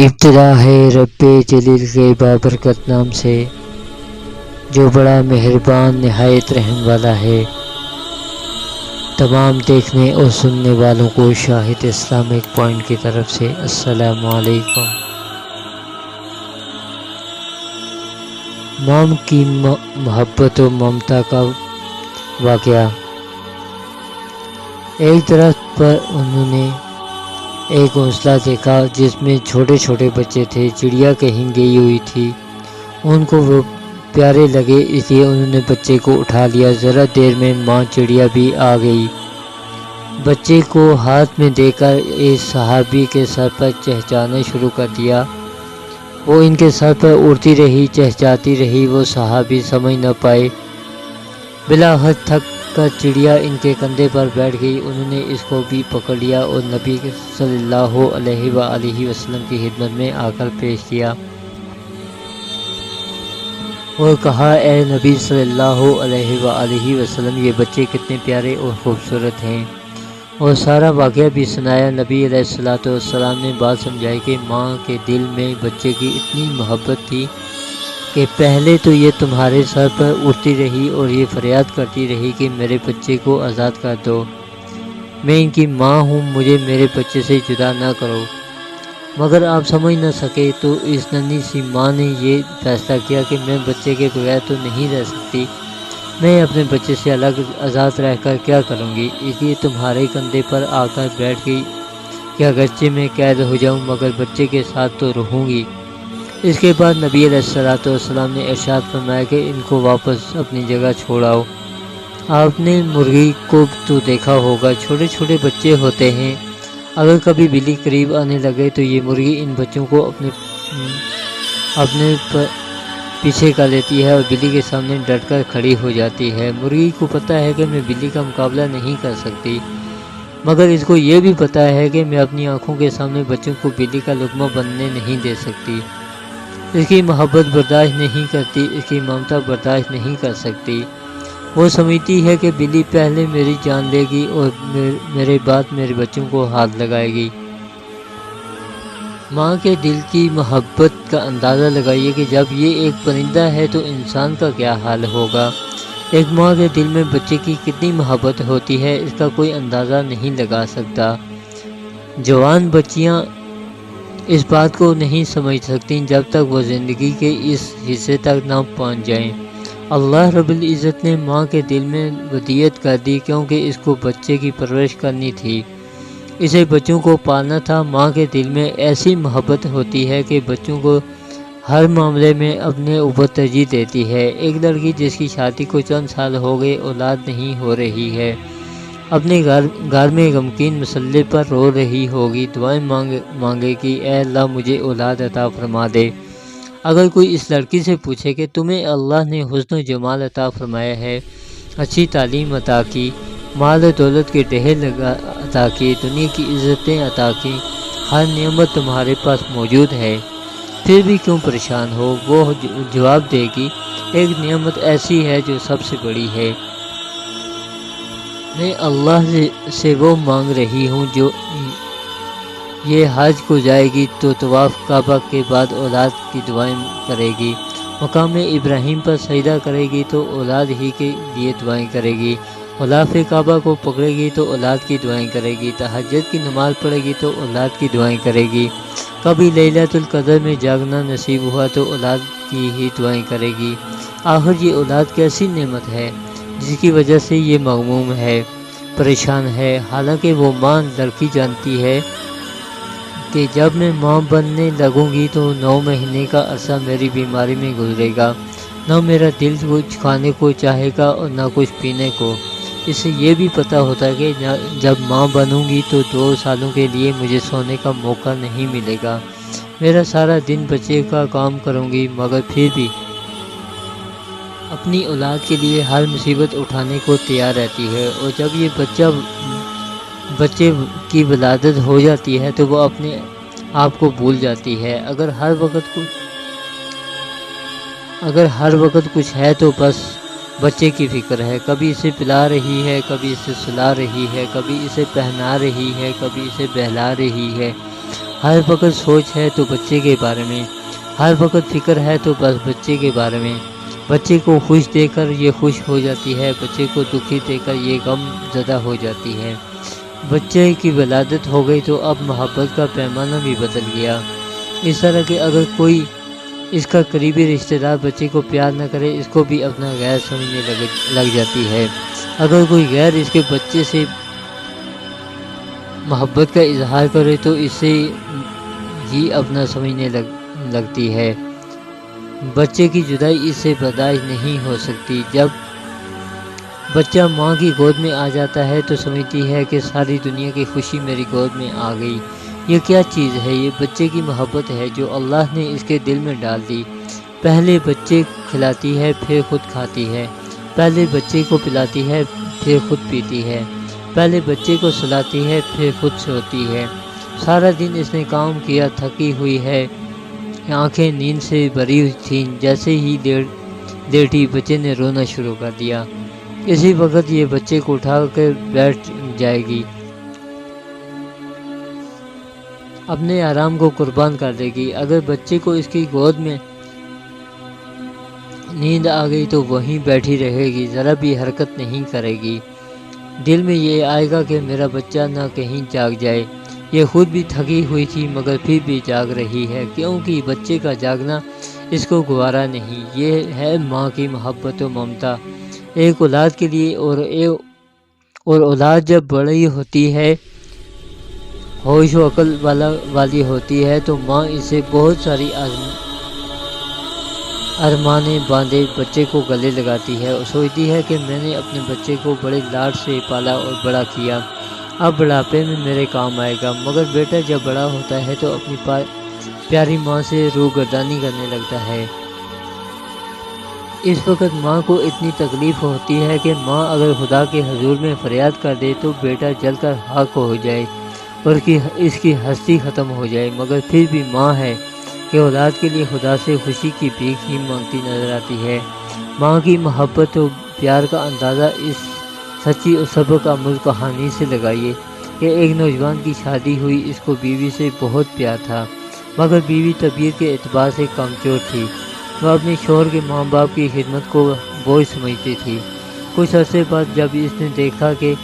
ابتدا ہے رب جلیل کے بابرکت نام سے، جو بڑا مہربان نہایت رحم والا ہے۔ تمام دیکھنے اور سننے والوں کو شاہد اسلامک پوائنٹ کی طرف سے السلام علیکم۔ مام کی محبت و ممتا کا واقعہ۔ ایک درخت پر انہوں نے ایک گھونسلہ دیکھا جس میں چھوٹے چھوٹے بچے تھے۔ چڑیا کہیں گئی ہوئی تھی، ان کو وہ پیارے لگے، اس لیے انہوں نے بچے کو اٹھا لیا۔ ذرا دیر میں ماں چڑیا بھی آ گئی۔ بچے کو ہاتھ میں دے کر اس صحابی کے سر پر چہچانا شروع کر دیا۔ وہ ان کے سر پر اڑتی رہی، چہچاتی رہی، وہ صحابی سمجھ نہ پائے۔ بلاخر تھک کر چڑیا ان کے کندھے پر بیٹھ گئی۔ انہوں نے اس کو بھی پکڑ لیا اور نبی صلی اللہ علیہ وآلہ وسلم کی خدمت میں آ کر پیش کیا اور کہا، اے نبی صلی اللہ علیہ وآلہ وسلم، یہ بچے کتنے پیارے اور خوبصورت ہیں، اور سارا واقعہ بھی سنایا۔ نبی علیہ السلام نے بات سمجھائی کہ ماں کے دل میں بچے کی اتنی محبت تھی کہ پہلے تو یہ تمہارے سر پر اڑتی رہی اور یہ فریاد کرتی رہی کہ میرے بچے کو آزاد کر دو، میں ان کی ماں ہوں، مجھے میرے بچے سے جدا نہ کرو۔ مگر آپ سمجھ نہ سکے تو اس ننھی سی ماں نے یہ فیصلہ کیا کہ میں بچے کے بغیر تو نہیں رہ سکتی، میں اپنے بچے سے الگ آزاد رہ کر کیا کروں گی، اس لیے تمہارے کندھے پر آ کر بیٹھ گئی کہ اگرچہ میں قید ہو جاؤں مگر بچے کے ساتھ تو رہوں گی۔ اس کے بعد نبی علیہ السلام نے ارشاد فرمایا کہ ان کو واپس اپنی جگہ چھوڑاؤ۔ آپ نے مرغی کو تو دیکھا ہوگا، چھوٹے چھوٹے بچے ہوتے ہیں، اگر کبھی بلی قریب آنے لگے تو یہ مرغی ان بچوں کو اپنے پیچھے کر لیتی ہے اور بلی کے سامنے ڈٹ کر کھڑی ہو جاتی ہے۔ مرغی کو پتہ ہے کہ میں بلی کا مقابلہ نہیں کر سکتی، مگر اس کو یہ بھی پتہ ہے کہ میں اپنی آنکھوں کے سامنے بچوں کو بلی کا لقمہ بننے نہیں دے سکتی۔ اس کی محبت برداشت نہیں کرتی، اس کی ممتا برداشت نہیں کر سکتی۔ وہ سمجھتی ہے کہ بلی پہلے میری جان لے گی اور میرے بعد میرے بچوں کو ہاتھ لگائے گی۔ ماں کے دل کی محبت کا اندازہ لگائیے کہ جب یہ ایک پرندہ ہے تو انسان کا کیا حال ہوگا۔ ایک ماں کے دل میں بچے کی کتنی محبت ہوتی ہے، اس کا کوئی اندازہ نہیں لگا سکتا۔ جوان بچیاں اس بات کو نہیں سمجھ سکتی جب تک وہ زندگی کے اس حصے تک نہ پہنچ جائیں۔ اللہ رب العزت نے ماں کے دل میں ودیعت کر دی کیونکہ اس کو بچے کی پرورش کرنی تھی، اسے بچوں کو پالنا تھا۔ ماں کے دل میں ایسی محبت ہوتی ہے کہ بچوں کو ہر معاملے میں اپنے اوپر ترجیح دیتی ہے۔ ایک لڑکی جس کی شادی کو چند سال ہو گئے، اولاد نہیں ہو رہی ہے، اپنے گھر میں غمگین مسئلے پر رو رہی ہوگی، دعائیں مانگے گی، اے اللہ مجھے اولاد عطا فرما دے۔ اگر کوئی اس لڑکی سے پوچھے کہ تمہیں اللہ نے حسن و جمال عطا فرمایا ہے، اچھی تعلیم عطا کی، مال و دولت کے ڈھیر عطا کی، دنیا کی عزتیں عطا کی، ہر نعمت تمہارے پاس موجود ہے، پھر بھی کیوں پریشان ہو؟ وہ جواب دے گی، ایک نعمت ایسی ہے جو سب سے بڑی ہے، میں اللہ سے وہ مانگ رہی ہوں جو یہ حج کو جائے گی تو طواف کعبہ کے بعد اولاد کی دعائیں کرے گی، مقام ابراہیم پر سجدہ کرے گی تو اولاد ہی کے لیے دعائیں کرے گی، غلاف کعبہ کو پکڑے گی تو اولاد کی دعائیں کرے گی، تہجد کی نماز پڑھے گی تو اولاد کی دعائیں کرے گی، کبھی لیلۃ القدر میں جاگنا نصیب ہوا تو اولاد کی ہی دعائیں کرے گی۔ آخر یہ اولاد کیسی نعمت ہے جس کی وجہ سے یہ مغموم ہے، پریشان ہے، حالانکہ وہ ماں لڑکی جانتی ہے کہ جب میں ماں بننے لگوں گی تو 9 مہینے کا عرصہ میری بیماری میں گزرے گا، نہ میرا دل کچھ کھانے کو چاہے گا اور نہ کچھ پینے کو۔ اسے یہ بھی پتہ ہوتا ہے کہ جب ماں بنوں گی تو 2 سالوں کے لیے مجھے سونے کا موقع نہیں ملے گا، میرا سارا دن بچے کا کام کروں گی، مگر پھر بھی اپنی اولاد کے لیے ہر مصیبت اٹھانے کو تیار رہتی ہے، اور جب یہ بچے کی ولادت ہو جاتی ہے تو وہ اپنے آپ کو بھول جاتی ہے۔ اگر ہر وقت کچھ ہے تو بس بچے کی فکر ہے، کبھی اسے پلا رہی ہے، کبھی اسے سلا رہی ہے، کبھی اسے پہنا رہی ہے، کبھی اسے بہلا رہی ہے، ہر وقت سوچ ہے تو بچے کے بارے میں، ہر وقت فکر ہے تو بس بچے کے بارے میں۔ بچے کو خوش دیکھ کر یہ خوش ہو جاتی ہے، بچے کو دکھی دیکھ کر یہ غم زدہ ہو جاتی ہے۔ بچے کی ولادت ہو گئی تو اب محبت کا پیمانہ بھی بدل گیا۔ اس طرح کہ اگر کوئی اس کا قریبی رشتہ دار بچے کو پیار نہ کرے، اس کو بھی اپنا غیر سمجھنے لگ جاتی ہے۔ اگر کوئی غیر اس کے بچے سے محبت کا اظہار کرے تو اسے ہی اپنا سمجھنے لگتی ہے۔ بچے کی جدائی اس سے برداشت نہیں ہو سکتی۔ جب بچہ ماں کی گود میں آ جاتا ہے تو سمجھتی ہے کہ ساری دنیا کی خوشی میری گود میں آ گئی۔ یہ کیا چیز ہے؟ یہ بچے کی محبت ہے جو اللہ نے اس کے دل میں ڈال دی۔ پہلے بچے کھلاتی ہے پھر خود کھاتی ہے، پہلے بچے کو پلاتی ہے پھر خود پیتی ہے، پہلے بچے کو سلاتی ہے پھر خود سوتی ہے۔ سارا دن اس نے کام کیا، تھکی ہوئی ہے، آنکھیں نیند سے بھری ہوئی تھیں۔ جیسے ہی لیٹی بچے نے رونا شروع کر دیا۔ اسی وقت یہ بچے کو اٹھا کر بیٹھ جائے گی، اپنے آرام کو قربان کر دے گی۔ اگر بچے کو اس کی گود میں نیند آ گئی تو وہیں بیٹھی رہے گی، ذرا بھی حرکت نہیں کرے گی۔ دل میں یہ آئے گا کہ میرا بچہ نہ کہیں جاگ جائے۔ یہ خود بھی تھکی ہوئی تھی مگر پھر بھی جاگ رہی ہے، کیونکہ بچے کا جاگنا اس کو گوارا نہیں۔ یہ ہے ماں کی محبت و ممتا ایک اولاد کے لیے، اور اولاد جب بڑی ہوتی ہے، ہوش و عقل والی ہوتی ہے تو ماں اسے بہت ساری ارمانیں باندھے بچے کو گلے لگاتی ہے اور سوچتی ہے کہ میں نے اپنے بچے کو بڑے لاڈ سے پالا اور بڑا کیا، اب بڑھاپے میں میرے کام آئے گا۔ مگر بیٹا جب بڑا ہوتا ہے تو اپنی پیاری ماں سے روگردانی کرنے لگتا ہے۔ اس وقت ماں کو اتنی تکلیف ہوتی ہے کہ ماں اگر خدا کے حضور میں فریاد کر دے تو بیٹا جل کر خاک ہو جائے اور اس کی ہستی ختم ہو جائے، مگر پھر بھی ماں ہے کہ اولاد کے لیے خدا سے خوشی کی بھیک ہی مانگتی نظر آتی ہے۔ ماں کی محبت و پیار کا اندازہ اس سچی اور سبق آموز کہانی سے لگائیے کہ ایک نوجوان کی شادی ہوئی، اس کو بیوی سے بہت پیار تھا، مگر بیوی طبیعت کے اعتبار سے کمزور تھی۔ وہ اپنے شوہر کے ماں باپ کی خدمت کو بوجھ سمجھتی تھی۔ کچھ عرصے بعد جب اس نے دیکھا کہ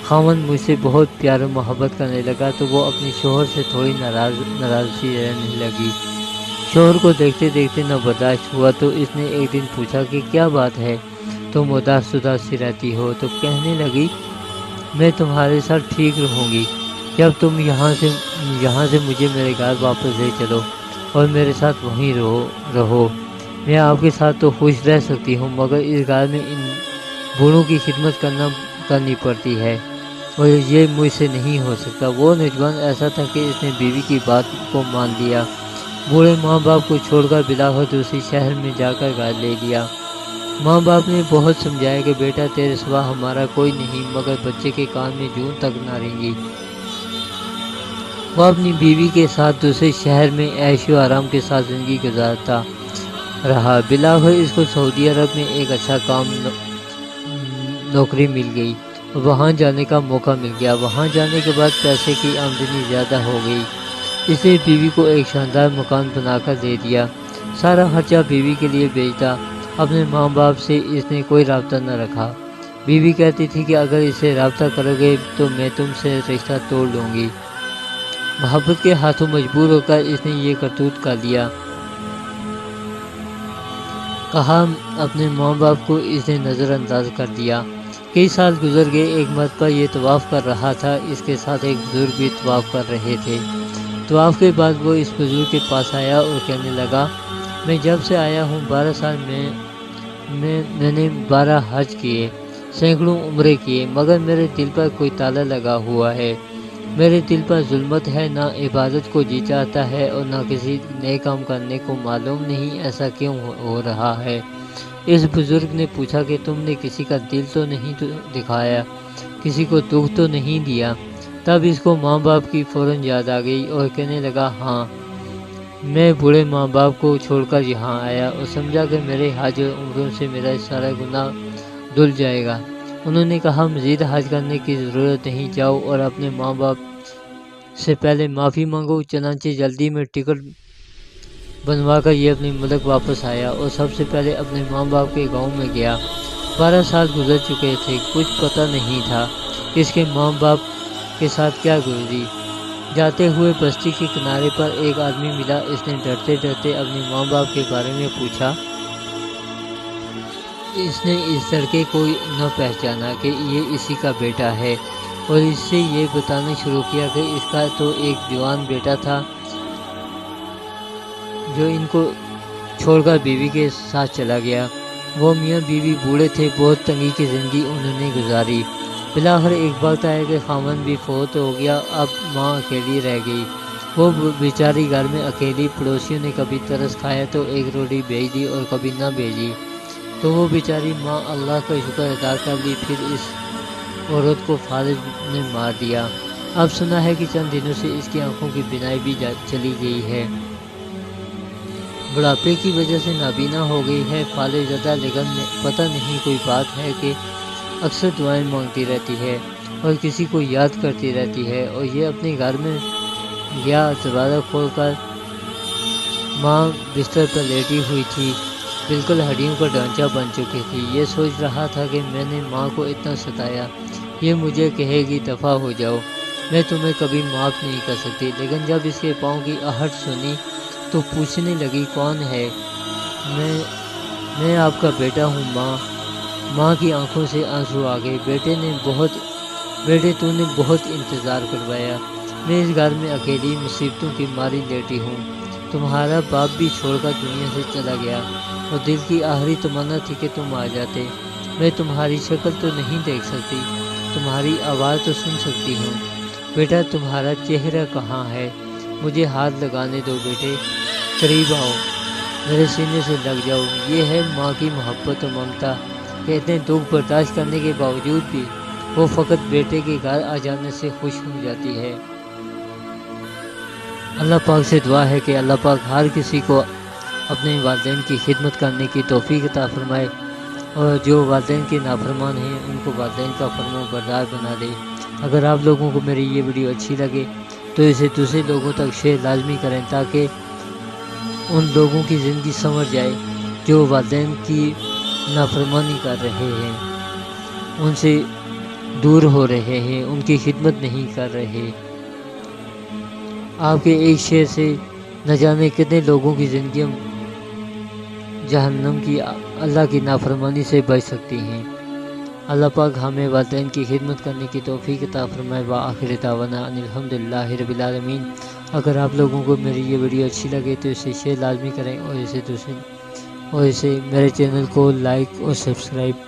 خاوند مجھ سے بہت پیار و محبت کرنے لگا تو وہ اپنے شوہر سے تھوڑی ناراضی رہنے لگی۔ شوہر کو دیکھتے دیکھتے نہ برداشت ہوا تو اس نے ایک دن پوچھا کہ کیا بات ہے، تم اداس سی رہتی ہو؟ تو کہنے لگی میں تمہارے ساتھ ٹھیک رہوں گی جب تم یہاں سے مجھے میرے گھر واپس لے چلو اور میرے ساتھ وہیں رہو۔ میں آپ کے ساتھ تو خوش رہ سکتی ہوں مگر اس گھر میں ان بوڑھوں کی خدمت کرنی پڑتی ہے اور یہ مجھ سے نہیں ہو سکتا۔ وہ نوجوان ایسا تھا کہ اس نے بیوی کی بات کو مان لیا، بوڑھے ماں باپ کو چھوڑ کر بلاخر دوسری شہر میں جا کر گھر لے لیا۔ ماں باپ نے بہت سمجھایا کہ بیٹا تیرے سوا ہمارا کوئی نہیں، مگر بچے کے کان میں جون تک نہ رینگی۔ وہ اپنی بیوی کے ساتھ دوسرے شہر میں عیش و آرام کے ساتھ زندگی گزارتا رہا۔ بلاخر اس کو سعودی عرب میں ایک اچھا کام نوکری مل گئی، وہاں جانے کا موقع مل گیا۔ وہاں جانے کے بعد پیسے کی آمدنی زیادہ ہو گئی، اس نے بیوی کو ایک شاندار مکان بنا کر دے دیا، سارا خرچہ بیوی کے لیے بھیجتا۔ اپنے ماں باپ سے اس نے کوئی رابطہ نہ رکھا۔ بیوی کہتی تھی کہ اگر اس سے رابطہ کرو گے تو میں تم سے رشتہ توڑ لوں گی۔ محبت کے ہاتھوں مجبور ہو کر اس نے یہ کرتوت کر لیا۔ کہا اپنے ماں باپ کو اس نے نظر انداز کر دیا۔ کئی سال گزر گئے، ایک مرتبہ یہ طواف کر رہا تھا، اس کے ساتھ ایک بزرگ بھی طواف کر رہے تھے۔ طواف کے بعد وہ اس بزرگ کے پاس آیا اور کہنے لگا میں جب سے آیا ہوں 12 سال میں نے 12 حج کیے، سینکڑوں عمرے کیے، مگر میرے دل پر کوئی تالا لگا ہوا ہے۔ میرے دل پر ظلمت ہے، نہ عبادت کو جی چاہتا ہے اور نہ کسی نئے کام کرنے کو معلوم نہیں ایسا کیوں ہو رہا ہے۔ اس بزرگ نے پوچھا کہ تم نے کسی کا دل تو نہیں دکھایا، کسی کو دکھ تو نہیں دیا؟ تب اس کو ماں باپ کی فوراً یاد آ گئی اور کہنے لگا ہاں، میں بوڑھے ماں باپ کو چھوڑ کر یہاں آیا اور سمجھا کہ میرے حج اور عمروں سے میرا سارا گناہ دھل جائے گا۔ انہوں نے کہا مزید حج کرنے کی ضرورت نہیں، جاؤ اور اپنے ماں باپ سے پہلے معافی مانگو۔ چنانچہ جلدی میں ٹکٹ بنوا کر یہ اپنے ملک واپس آیا اور سب سے پہلے اپنے ماں باپ کے گاؤں میں گیا۔ 12 سال گزر چکے تھے، کچھ پتہ نہیں تھا کہ اس کے ماں باپ کے ساتھ کیا گزری۔ جاتے ہوئے بستی کے کنارے پر ایک آدمی ملا۔ اس نے ڈرتے ڈرتے اپنے ماں باپ کے بارے میں پوچھا۔ اس نے اس لڑکے کو نہ پہچانا کہ یہ اسی کا بیٹا ہے اور اس سے یہ بتانا شروع کیا کہ اس کا تو ایک جوان بیٹا تھا جو ان کو چھوڑ کر بیوی کے ساتھ چلا گیا۔ وہ میاں بیوی بوڑھے تھے، بہت تنگی کی زندگی انہوں نے گزاری۔ بالآخر ایک وقت آیا کہ خاوند بھی فوت ہو گیا، اب ماں اکیلی رہ گئی۔ وہ بیچاری گھر میں اکیلی، پڑوسیوں نے کبھی ترس کھایا تو ایک روٹی بھیج دی اور کبھی نہ بھیجی تو وہ بیچاری ماں اللہ کا شکر ادا کر لی، پھر اس عورت کو فالج نے مار دیا۔ اب سنا ہے کہ چند دنوں سے اس کی آنکھوں کی بینائی بھی چلی گئی ہے، بڑھاپے کی وجہ سے نابینا ہو گئی ہے۔ فالج زدہ، لیکن پتہ نہیں کوئی بات ہے کہ اکثر دعائیں مانگتی رہتی ہے اور کسی کو یاد کرتی رہتی ہے۔ اور یہ اپنے گھر میں گیا، دروازہ کھول کر ماں بستر پر لیٹی ہوئی تھی، بالکل ہڈیوں کا ڈھانچہ بن چکی تھی۔ یہ سوچ رہا تھا کہ میں نے ماں کو اتنا ستایا، یہ مجھے کہے گی دفع ہو جاؤ، میں تمہیں کبھی معاف نہیں کر سکتی۔ لیکن جب اس کے پاؤں کی آہٹ سنی تو پوچھنے لگی کون ہے؟ میں آپ کا بیٹا ہوں ماں۔ ماں کی آنکھوں سے آنسو آ گئے۔ بیٹے تو نے بہت انتظار کروایا، میں اس گھر میں اکیلی مصیبتوں کی ماری لیٹی ہوں۔ تمہارا باپ بھی چھوڑ کر دنیا سے چلا گیا اور دل کی آخری تمنا تھی کہ تم آ جاتے۔ میں تمہاری شکل تو نہیں دیکھ سکتی، تمہاری آواز تو سن سکتی ہوں۔ بیٹا تمہارا چہرہ کہاں ہے؟ مجھے ہاتھ لگانے دو بیٹے، قریب آؤ، میرے سینے سے لگ جاؤ۔ یہ ہے ماں کی محبت و ممتا کہ اتنے دکھ برداشت کرنے کے باوجود بھی وہ فقط بیٹے کے گھر آ جانے سے خوش ہو جاتی ہے۔ اللہ پاک سے دعا ہے کہ اللہ پاک ہر کسی کو اپنے والدین کی خدمت کرنے کی توفیق عطا فرمائے، اور جو والدین کے نافرمان ہیں ان کو والدین کا فرما بردار بنا دے۔ اگر آپ لوگوں کو میری یہ ویڈیو اچھی لگے تو اسے دوسرے لوگوں تک شیئر لازمی کریں، تاکہ ان لوگوں کی زندگی سنور جائے جو والدین کی نافرمانی کر رہے ہیں، ان سے دور ہو رہے ہیں، ان کی خدمت نہیں کر رہے۔ آپ کے ایک شیئر سے نہ جانے کتنے لوگوں کی زندگیاں جہنم کی، اللہ کی نافرمانی سے بچ سکتی ہیں۔ اللہ پاک ہمیں والدین کی خدمت کرنے کی توفیق عطا فرمائے۔ وآخر دعوانا ان الحمدللہ رب العالمین۔ اگر آپ لوگوں کو میری یہ ویڈیو اچھی لگے تو اسے شیئر لازمی کریں اور اسے میرے چینل کو لائک اور سبسکرائب